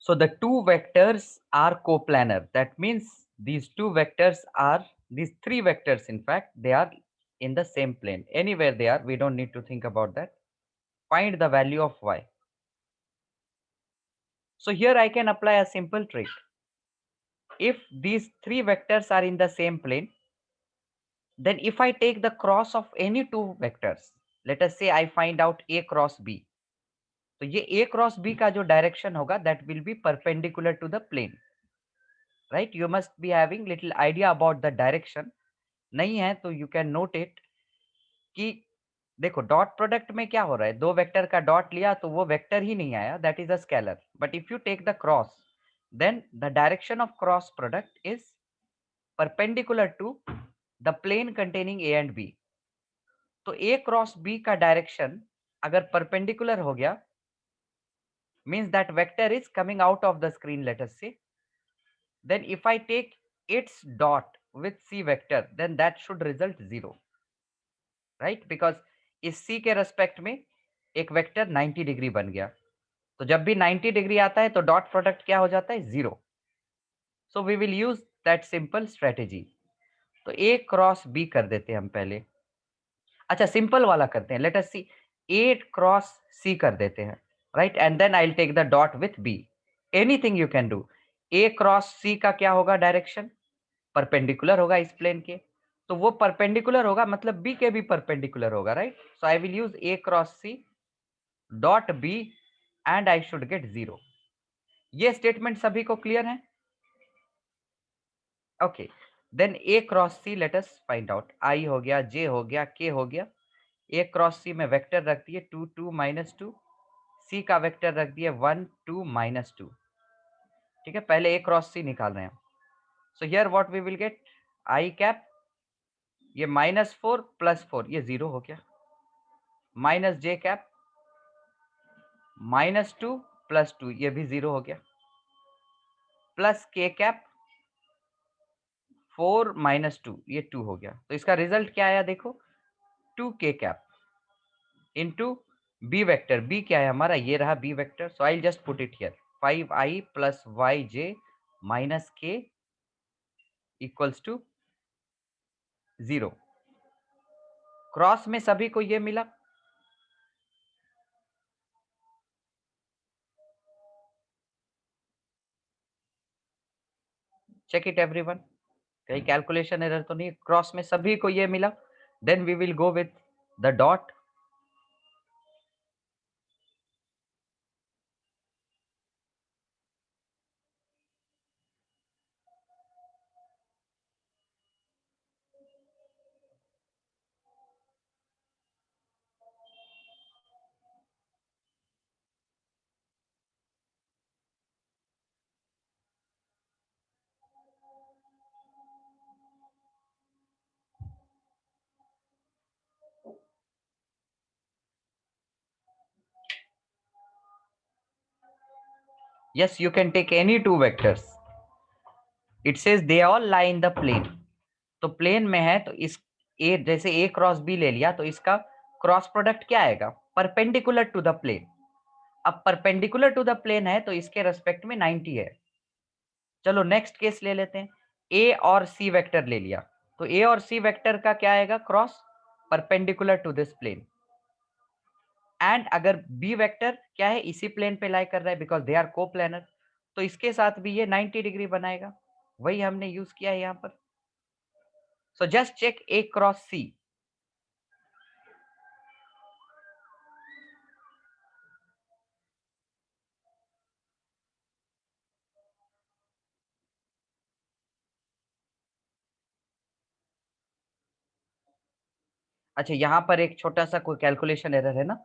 So the two vectors are coplanar. That means these two vectors are, these three vectors, in fact, they are in the same plane. Anywhere they are, we don't need to think about that. Find the value of y. So here I can apply a simple trick. If these three vectors are in the same plane, then if I take the cross of any two vectors, let us say I find out a cross b, तो ये a cross b का जो direction होगा, that will be perpendicular to the plane, right? You must be having little idea about the direction. नहीं है तो you can note it कि देखो डॉट प्रोडक्ट में क्या हो रहा है, दो वेक्टर का डॉट लिया तो वो वेक्टर ही नहीं आया, that is a scalar, but if you take the cross then the direction of cross product is perpendicular to the plane containing a and b. तो ए क्रॉस बी का direction अगर perpendicular हो गया means that vector is coming out of the screen, let us say, then if I take its dot with c vector then that should result 0, right? because इस c के respect में एक vector 90 degree बन गया, तो जब भी 90 degree आता है तो डॉट प्रोडक्ट क्या हो जाता है, 0। So we will use that simple strategy. तो a क्रॉस b कर देते हैं हम पहले, अच्छा सिंपल वाला करते हैं, let us see, a cross c कर देते हैं, right, and then I will take the dot with b, anything you can do. a cross c का क्या होगा डायरेक्शन, परपेंडिकुलर होगा इस प्लेन के, तो वो परपेंडिकुलर होगा मतलब b के भी परपेंडिकुलर होगा, right? So I will use a cross c dot b and I should get 0। ये स्टेटमेंट सभी को क्लियर है? Okay, then a cross c let us find out, i हो गया, j हो गया, k हो गया, a क्रॉस c में वेक्टर रख दिए 2 2 -2, c का वेक्टर रख दिए 1 2 -2, ठीक है, पहले a क्रॉस c निकाल रहे हैं। So here what we will get, i cap, ये -4 +4 ये 0 हो गया, माइनस j कैप -2 +2 ये भी 0 हो गया, प्लस k कैप 4 -2 ये 2 हो गया, तो इसका रिजल्ट क्या आया देखो, 2k cap into b vector, b क्या है हमारा, ये रहा b vector, so I will just put it here 5i + yj - k equals to 0। Cross में सभी को ये मिला, चेक इट एवरीवन, कहीं कैलकुलेशन एरर तो नहीं, क्रॉस में सभी को ये मिला, then we will go with the dot. Yes, you can take any two vectors. It says they all lie in the plane. तो प्लेन में है तो इस ए, जैसे ए क्रॉस बी ले लिया तो इसका क्रॉस प्रोडक्ट क्या आएगा, परपेंडिकुलर टू द प्लेन। अब परपेंडिकुलर टू द प्लेन है तो इसके रेस्पेक्ट में 90 है। चलो नेक्स्ट केस ले लेते हैं, ए और सी वेक्टर ले लिया, तो ए और सी वेक्टर का क्या आएगा, cross perpendicular to this plane. And अगर बी वेक्टर क्या है, इसी प्लेन पे लाई कर रहा है बिकॉज दे आर कोप्लेनर, तो इसके साथ भी ये 90 डिग्री बनाएगा, वही हमने यूज किया है यहाँ पर। सो जस्ट चेक ए क्रॉस सी, अच्छा यहाँ पर एक छोटा सा कोई कैलकुलेशन एरर है ना,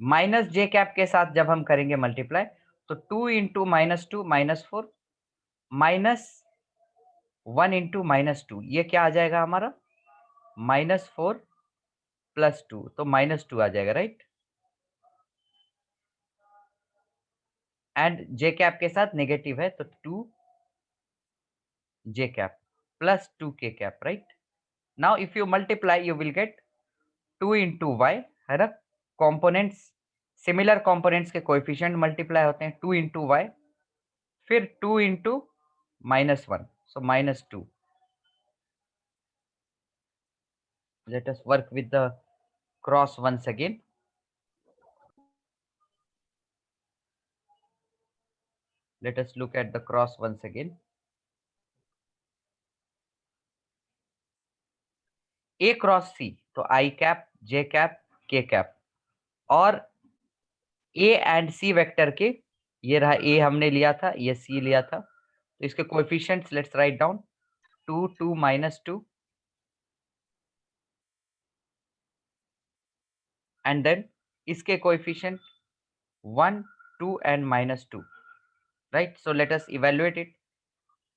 माइनस जे कैप के साथ जब हम करेंगे मल्टीप्लाई तो 2 इंटू -2 -4 -1 इंटू -2 ये क्या आ जाएगा हमारा, -4 +2, तो -2 आ जाएगा, राइट? एंड जे कैप के साथ नेगेटिव है तो 2 जे cap plus 2 k cap, right? Now if you multiply you will get 2 into y, है ना, कॉम्पोनेंट्स, सिमिलर कॉम्पोनेंट्स के कोएफिशिएंट मल्टीप्लाई होते हैं, 2 इंटू वाई, फिर 2 into -1, so -2। Let us work with the cross once again. Let us look at the cross once again. A cross C, तो I cap, J cap, K cap, और A and C vector के, ये रहा A हमने लिया था, ये C लिया था, तो इसके coefficients let's write down, 2 2 -2, and then इसके coefficient 1, 2 and -2, right? So let us evaluate it.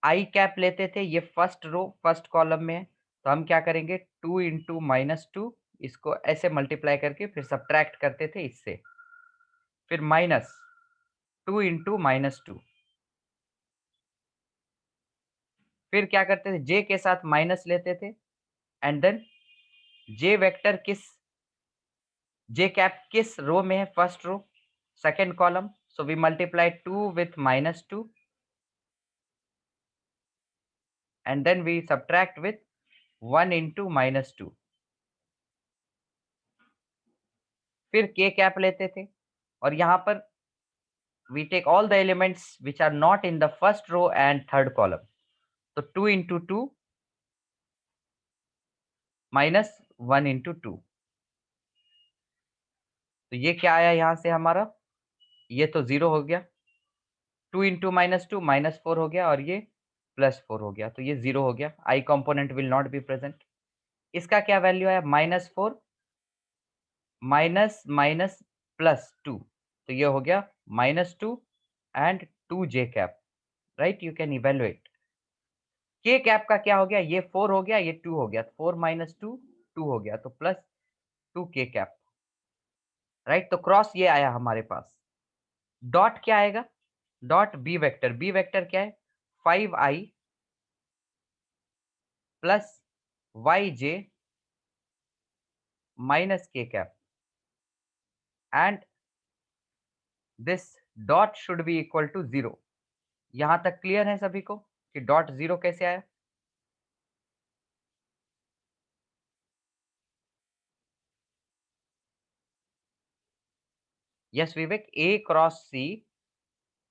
I cap लेते थे, ये फर्स्ट रो फर्स्ट कॉलम में है, तो हम क्या करेंगे 2 इंटू -2, इसको ऐसे मल्टीप्लाई करके फिर सब्ट्रैक्ट करते थे इससे, फिर -2 इंटू -2, फिर क्या करते थे जे के साथ माइनस लेते थे, and then j vector j cap किस रो में है, first row second column, so we multiply 2 with -2 and then we subtract with 1 into -2। फिर k कैप लेते थे, और यहाँ पर we take all the elements which are not in the first row and third column, तो 2 into 2 minus 1 into 2, तो ये क्या आया यहाँ से हमारा, ये तो 0 हो गया, 2 into -2 -4 हो गया, और ये +4 हो गया, तो ये 0 हो गया, I component will not be present। इसका क्या वैल्यू आया, -4 माइनस माइनस +2, तो ये हो गया -2 and 2 J cap, right? You can evaluate. के कैप का क्या हो गया, ये 4 हो गया, ये 2 हो गया, 4 - 2 2 हो गया, तो +2 के कैप, राइट? तो क्रॉस ये आया हमारे पास। डॉट क्या आएगा, डॉट बी वेक्टर क्या है, 5i plus y j minus k cap, and this dot should be equal to 0। यहां तक क्लियर है सभी को कि डॉट 0 कैसे आया? यस विवेक, ए क्रॉस सी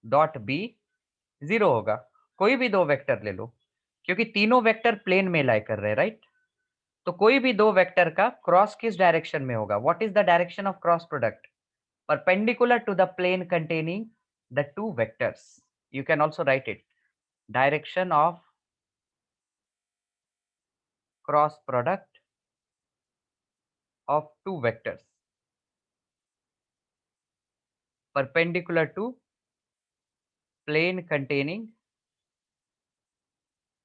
डॉट बी 0 होगा। कोई भी दो वेक्टर ले लो, क्योंकि तीनों वेक्टर प्लेन में लाई कर रहे हैं, राइट? तो कोई भी दो वेक्टर का क्रॉस किस डायरेक्शन में होगा? What is the direction of cross product? Perpendicular to the plane containing the two vectors. You can also write it, direction of cross product of two vectors perpendicular to plane containing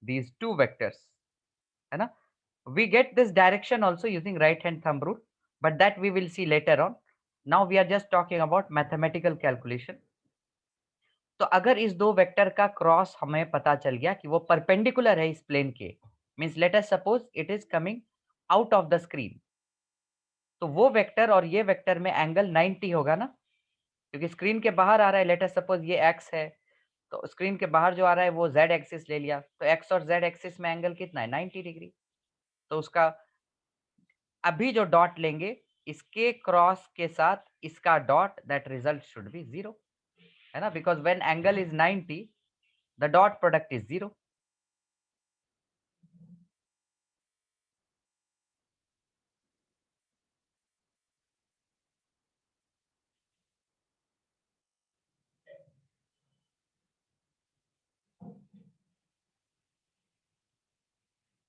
these two vectors, है ना? We get this direction also using right hand thumb rule, but that we will see later on. Now we are just talking about mathematical calculation. तो अगर इस दो vector का cross हमें पता चल गया कि वो परपेंडिकुलर है इस प्लेन के, means late us suppose it is coming out of the screen, तो वो वेक्टर और ये वेक्टर में एंगल 90 होगा ना, क्योंकि स्क्रीन के बाहर आ रहा है। लेट अस सपोज ये एक्स है, तो स्क्रीन के बाहर जो आ रहा है वो जेड एक्सिस ले लिया, तो एक्स और जेड एक्सिस में एंगल कितना है, 90 डिग्री। तो उसका अभी जो डॉट लेंगे इसके क्रॉस के साथ इसका dot, that result should be 0, है ना? Because when angle is 90 the dot product is 0।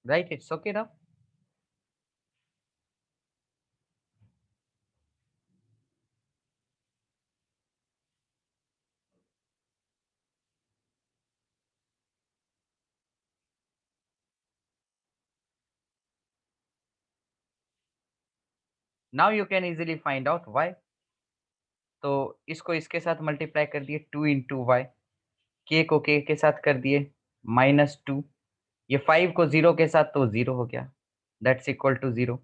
Right, it's okay now. Now you can easily find out why. तो इसको इसके साथ मल्टीप्लाई कर दिए 2 इंटू वाई, के को के साथ कर दिए -2, ये 5 को 0 के साथ तो 0 हो गया, that's equal to 0।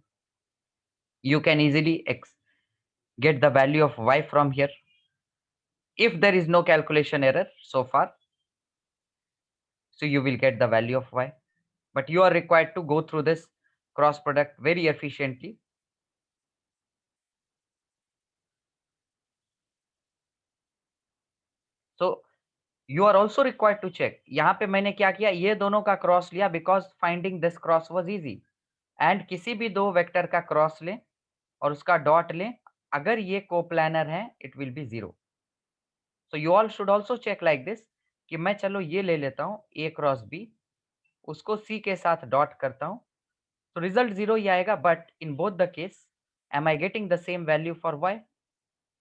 You can easily get the value of y from here if there is no calculation error so far, so you will get the value of y, but you are required to go through this cross product very efficiently. So you are also required to check, यहाँ पे मैंने क्या किया, ये दोनों का cross लिया because finding this cross was easy, and किसी भी दो वेक्टर का क्रॉस लें और उसका डॉट लें, अगर ये कोप्लानर है it will be 0। So you all should also check like this कि मैं चलो ये ले लेता हूँ a क्रॉस b, उसको c के साथ डॉट करता हूँ, तो रिजल्ट 0 ही आएगा, but in both the case Am I getting the same value for y?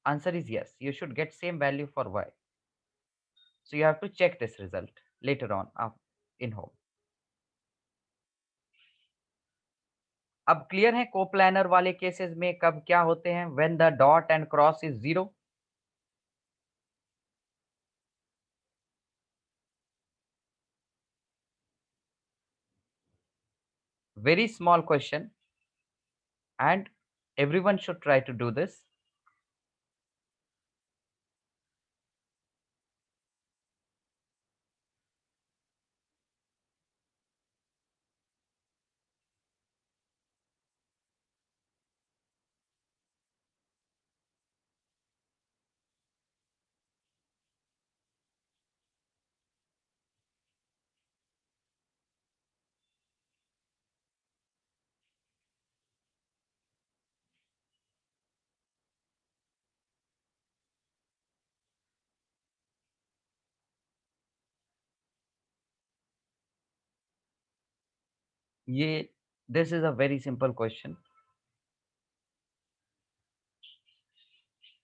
Answer is yes, you should get same value for y. So you have to check this result later on in home. अब clear है coplanar वाले cases में कब क्या होते हैं? When the dot and cross is zero. Very small question, and everyone should try to do this. ये this is a very simple question.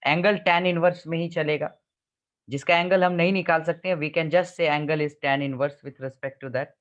Angle tan inverse में ही चलेगा. जिसका एंगल हम नहीं निकाल सकते हैं, we can just say angle is tan inverse with respect to that.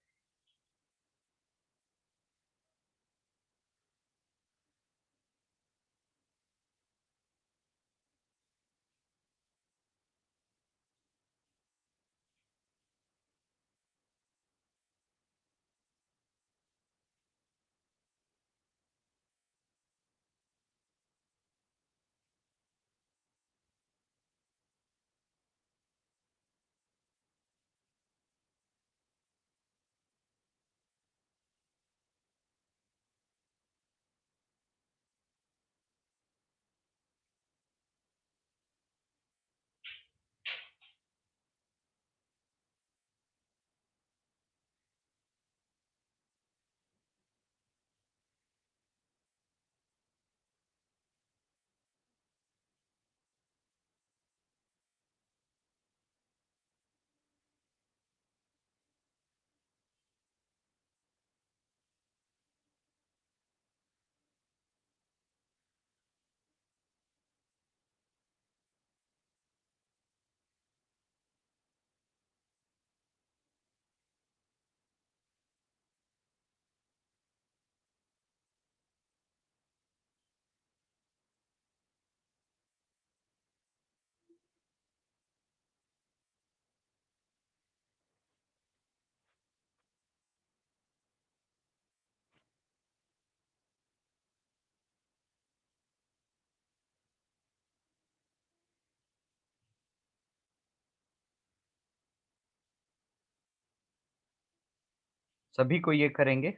सभी को ये करेंगे.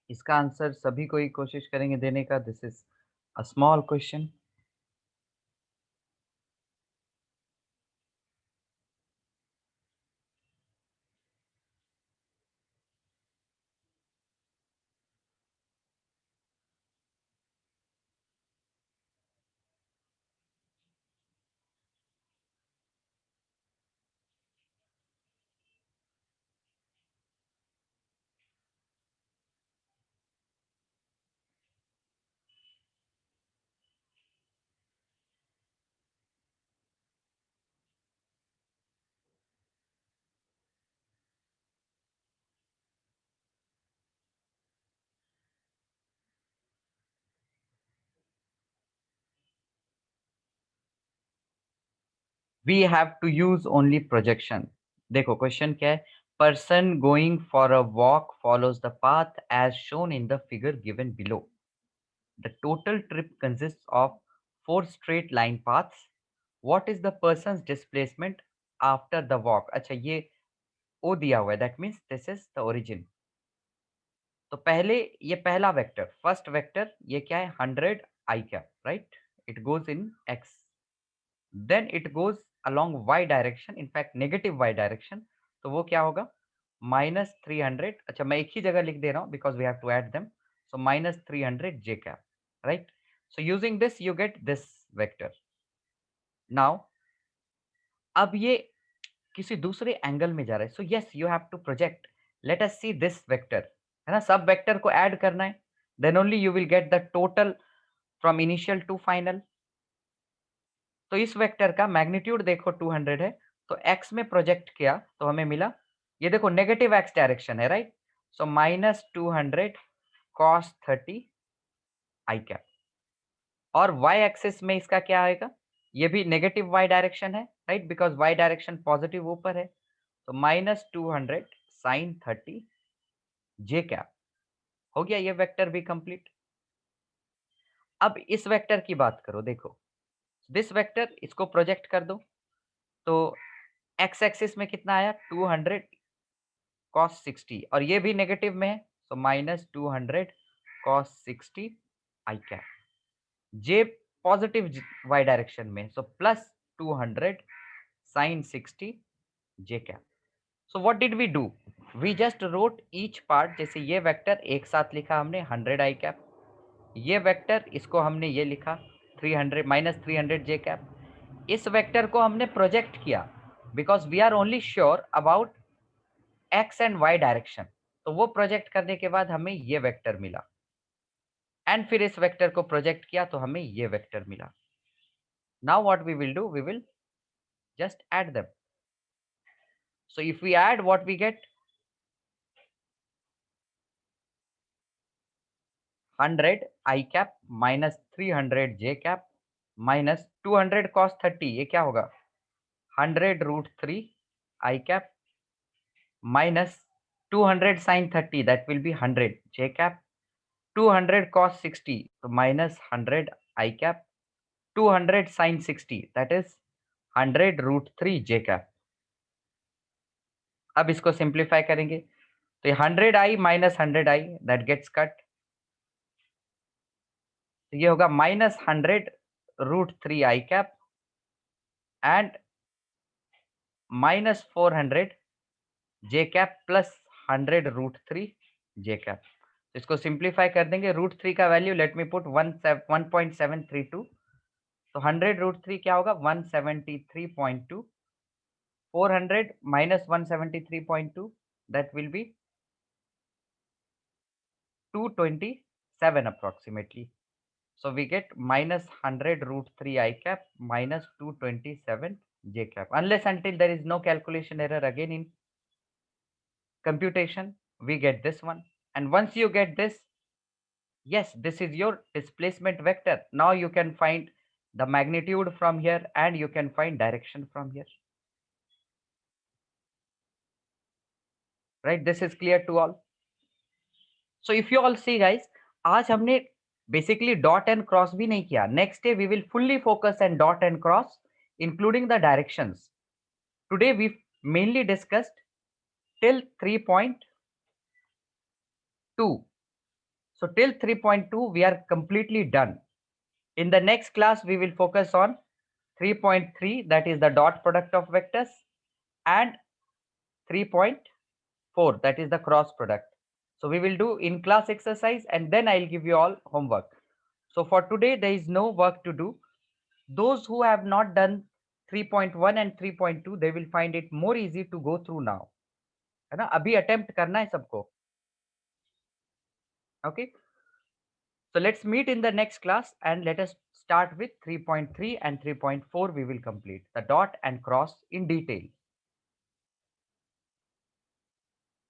इसका आंसर सभी को ही कोशिश करेंगे देने का. This is a small question. We have to use only projection. देखो क्वेश्चन क्या है. Person going for a walk follows the path as shown in the figure given below. The total trip consist of 4 straight line paths. What is the person's displacement after the walk? अच्छा ये O दिया हुआ है, that means this is the origin. तो पहले ये पहला vector, first vector ये क्या है 100 I cap, right? It goes in x. Then it goes along y direction, in fact negative y direction. तो वो क्या होगा -300. अच्छा मैं एक ही जगह लिख दे रहा हूँ because we have to add them. So -300 j cap, right? So using this you get this vector. Now अब ये किसी दूसरे एंगल में जा रहा है, so yes you have to project. Let us see this vector, है ना, सब वेक्टर को ऐड करना है, then only you will get the total from initial to final. तो इस वेक्टर का मैग्नीट्यूड देखो 200 है, तो एक्स में प्रोजेक्ट किया तो हमें मिला, ये देखो नेगेटिव एक्स डायरेक्शन है, right? So -200 cos 30 i cap. और वाई एक्सिस में इसका क्या आएगा, ये भी नेगेटिव वाई डायरेक्शन है, right? Because y direction positive ऊपर है. तो -200 sin 30 जे कैप. हो गया ये वेक्टर भी कंप्लीट. अब इस वेक्टर की बात करो, देखो दिस वेक्टर, इसको प्रोजेक्ट कर दो तो एक्स एक्सिस में कितना आया 200 cos 60, और ये भी नेगेटिव में है, तो -200 cos 60 i cap. J positive y direction में, so +200 sin 60 j cap. So what did we do, we just wrote each part. जैसे ये वेक्टर एक साथ लिखा हमने 100 आई कैप, ये वेक्टर इसको हमने ये लिखा 300 -300 जे कैप. इस वेक्टर को हमने प्रोजेक्ट किया because we are only sure about X and Y direction. तो वो प्रोजेक्ट करने के बाद हमें ये वेक्टर मिला, एंड फिर इस वेक्टर को प्रोजेक्ट किया तो हमें ये वेक्टर मिला. Now what we will do, we will just add them. So if we add, what we get 100 i cap -300 j cap -200 cos 30, ये क्या होगा 100√3 i cap -200 sin 30, that will be 100 j cap. 200 cos 60, तो -100 I cap. 200 sin 60, that is 100√3 j cap. अब इसको simplify करेंगे तो 100i - 100i that gets cut. तो ये होगा -100√3 I cap and -400 j cap plus 100√3 j cap. इसको सिंप्लीफाई कर देंगे, √3 का वैल्यू लेट मी पुट 1.732. तो 100√3 क्या होगा 173.2. 400 - 173.2, that will be 227 approximately. So we get -100√3 I cap -227 J cap. Unless until there is no calculation error again in computation, we get this one. And once you get this, yes, this is your displacement vector. Now you can find the magnitude from here and you can find direction from here. Right? This is clear to all. So if you all see guys, आज हमने basically dot and cross भी नहीं किया. Next day we will fully focus on dot and cross, including the directions. Today we mainly discussed till 3.2. So till 3.2 we are completely done. In the next class we will focus on 3.3, that is the dot product of vectors, and 3.4, that is the cross product. So we will do in class exercise and then I'll give you all homework. So for today there is no work to do. Those who have not done 3.1 and 3.2, they will find it more easy to go through now. है ना, अभी attempt करना है सबको. Okay. So let's meet in the next class and let us start with 3.3 and 3.4. We will complete the dot and cross in detail.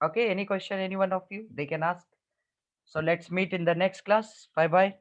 Okay, any question, any one of you, they can ask. So let's meet in the next class. Bye bye.